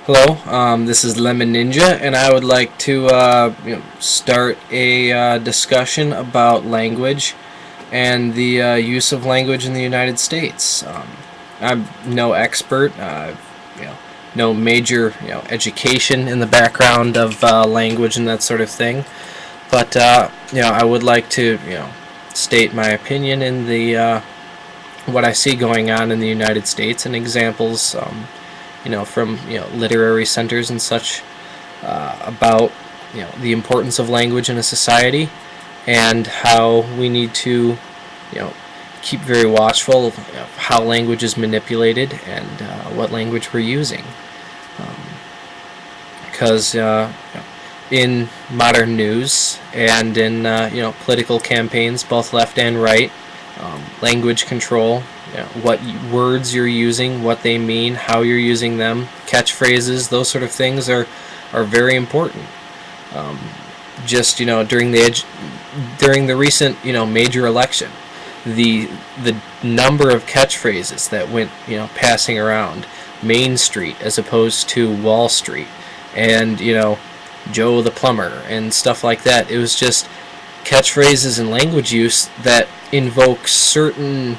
Hello, this is Lemoninja, and I would like to start a discussion about language and the use of language in the United States. I'm no expert, you know, no major education in the background of language and that sort of thing, but I would like to state my opinion in the what I see going on in the United States and examples. From literary centers and such about the importance of language in a society and how we need to keep very watchful of how language is manipulated and what language we're using, because in modern news and in political campaigns, both left and right, language control, what words you're using, what they mean, how you're using them, catchphrases, those sort of things are very important. Just during the recent major election, the number of catchphrases that went passing around Main Street as opposed to Wall Street, and Joe the plumber and stuff like that. It was just catchphrases and language use that invoke certain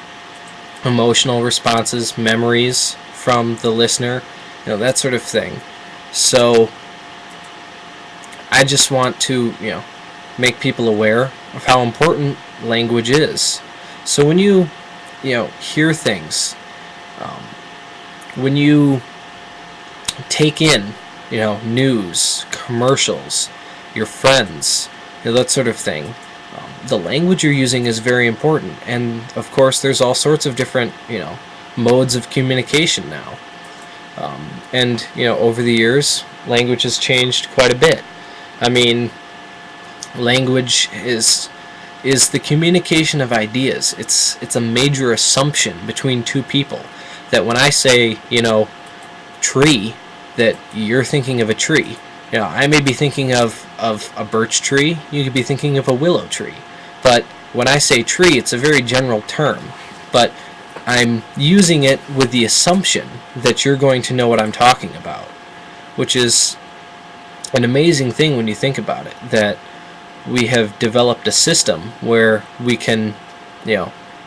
emotional responses, memories from the listener, that sort of thing. So I just want to make people aware of how important language is. So when you hear things, when you take in news, commercials, your friends, that sort of thing, the language you're using is very important. And of course there's all sorts of different modes of communication now, and over the years language has changed quite a bit. I mean, language is the communication of ideas. It's a major assumption between two people, that when I say tree, that you're thinking of a tree. I may be thinking of a birch tree, you could be thinking of a willow tree. But when I say tree, it's a very general term. But I'm using it with the assumption that you're going to know what I'm talking about, which is an amazing thing when you think about it, that we have developed a system where we can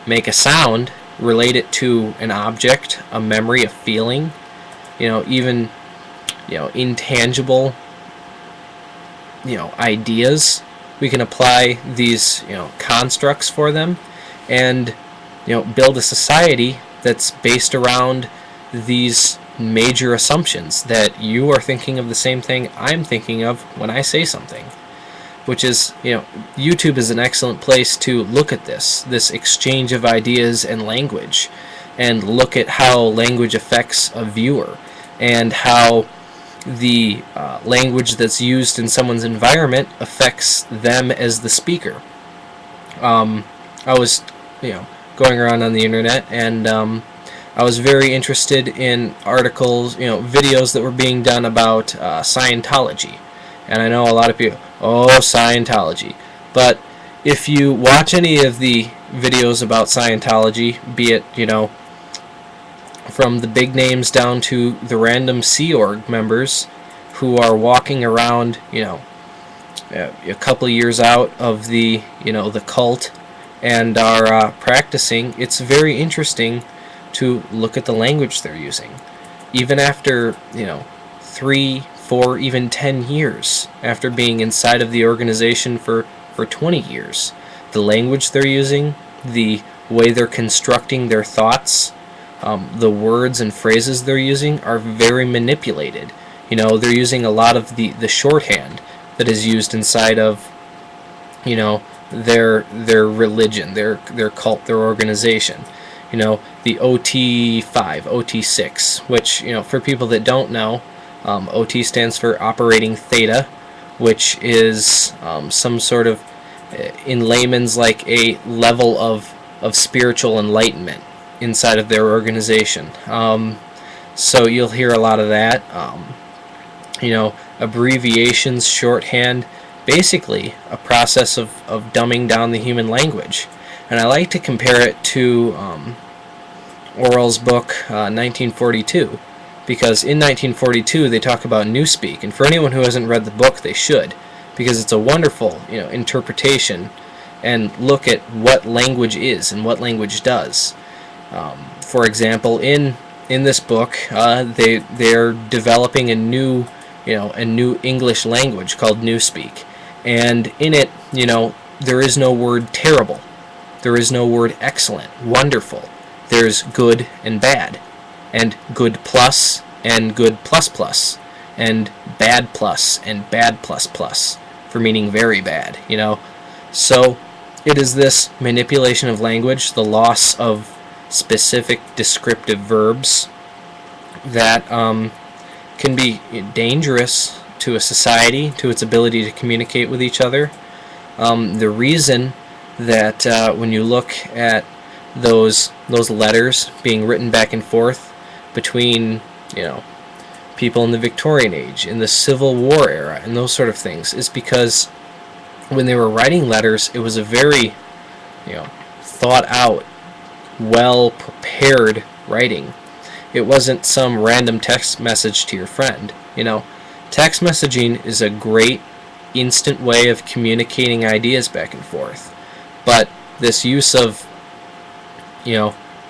make a sound, relate it to an object, a memory, a feeling, even intangible ideas. We can apply these constructs for them and build a society that's based around these major assumptions, that you are thinking of the same thing I'm thinking of when I say something. Which is, YouTube is an excellent place to look at this exchange of ideas and language, and look at how language affects a viewer, and how the language that's used in someone's environment affects them as the speaker. I was going around on the internet, and I was very interested in articles, videos that were being done about Scientology. And I know a lot of people, Scientology. But if you watch any of the videos about Scientology, be it from the big names down to the random Sea Org members who are walking around, a couple of years out of the, the cult, and are practicing, it's very interesting to look at the language they're using. Even after, 3, 4, even 10 years after being inside of the organization for 20 years, the language they're using, the way they're constructing their thoughts, the words and phrases they're using are very manipulated. They're using a lot of the shorthand that is used inside of their religion, their cult, their organization. The OT5, OT6, which for people that don't know, OT stands for Operating Theta, which is some sort of, in layman's, like a level of spiritual enlightenment inside of their organization. So you'll hear a lot of that. Abbreviations, shorthand, basically a process of dumbing down the human language. And I like to compare it to Orwell's book, 1942, because in 1942 they talk about Newspeak, and for anyone who hasn't read the book, they should, because it's a wonderful, interpretation and look at what language is and what language does. For example, in this book, they're developing a new English language called Newspeak, and in it, there is no word terrible, there is no word excellent, wonderful. There's good and bad, and good plus and good plus plus, and bad plus and bad plus plus, for meaning very bad. So it is this manipulation of language, the loss of specific descriptive verbs, that can be dangerous to a society, to its ability to communicate with each other. The reason that when you look at those letters being written back and forth between people in the Victorian age, in the Civil War era, and those sort of things, is because when they were writing letters, it was a very thought out, well prepared writing. It wasn't some random text message to your friend. Text messaging is a great instant way of communicating ideas back and forth, but this use of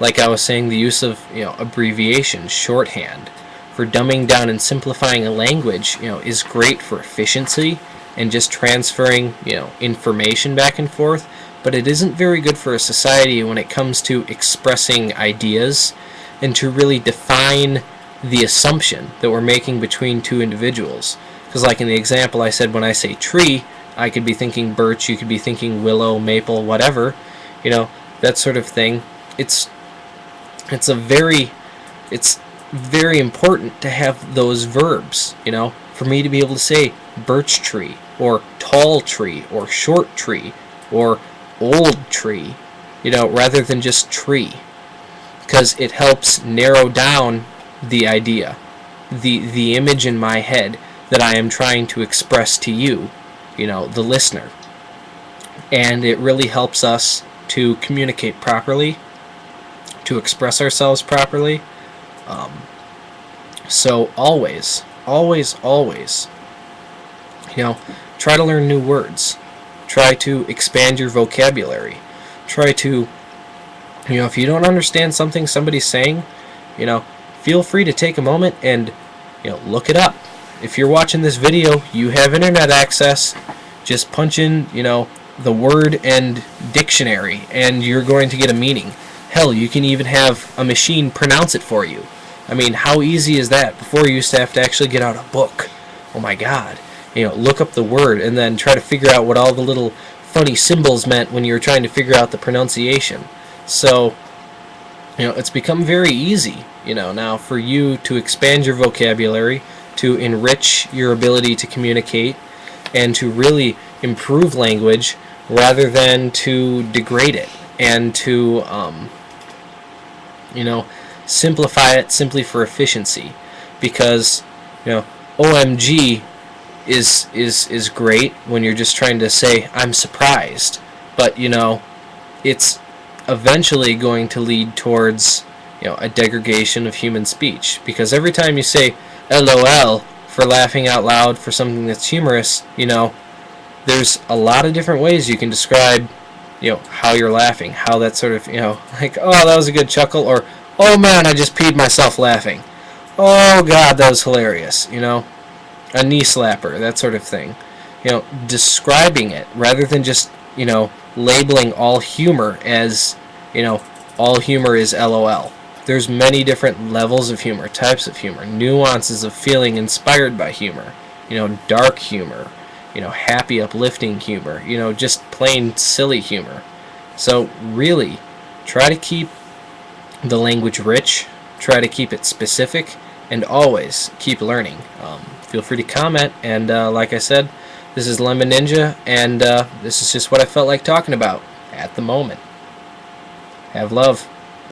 like I was saying, the use of abbreviations, shorthand, for dumbing down and simplifying a language, is great for efficiency and just transferring information back and forth, but it isn't very good for a society when it comes to expressing ideas and to really define the assumption that we're making between two individuals. Because like in the example I said, when I say tree, I could be thinking birch, you could be thinking willow, maple, whatever, that sort of thing. It's very important to have those verbs, for me to be able to say birch tree, or tall tree, or short tree, or old tree, rather than just tree, because it helps narrow down the idea, the image in my head that I am trying to express to you, the listener. And it really helps us to communicate properly, to express ourselves properly. So always, try to learn new words. Try to expand your vocabulary. Try to, if you don't understand something somebody's saying, feel free to take a moment and, look it up. If you're watching this video, you have internet access, just punch in, the word and dictionary, and you're going to get a meaning. Hell, you can even have a machine pronounce it for you. I mean, how easy is that? Before, you used to have to actually get out a book. Oh my God. Look up the word and then try to figure out what all the little funny symbols meant when you were trying to figure out the pronunciation. So, it's become very easy, now for you to expand your vocabulary, to enrich your ability to communicate, and to really improve language rather than to degrade it, and to, simplify it simply for efficiency. Because, OMG is great when you're just trying to say, I'm surprised. But, it's eventually going to lead towards, a degradation of human speech. Because every time you say LOL for laughing out loud for something that's humorous, there's a lot of different ways you can describe, how you're laughing, how that sort of, like, oh, that was a good chuckle, or, oh man, I just peed myself laughing. Oh God, that was hilarious, a knee slapper, that sort of thing. Describing it rather than just, labeling all humor as, all humor is LOL. There's many different levels of humor, types of humor, nuances of feeling inspired by humor. Dark humor, happy, uplifting humor, just plain silly humor. So really, try to keep the language rich, try to keep it specific, and always keep learning. Feel free to comment, and like I said, this is Lemoninja, and this is just what I felt like talking about at the moment. Have love.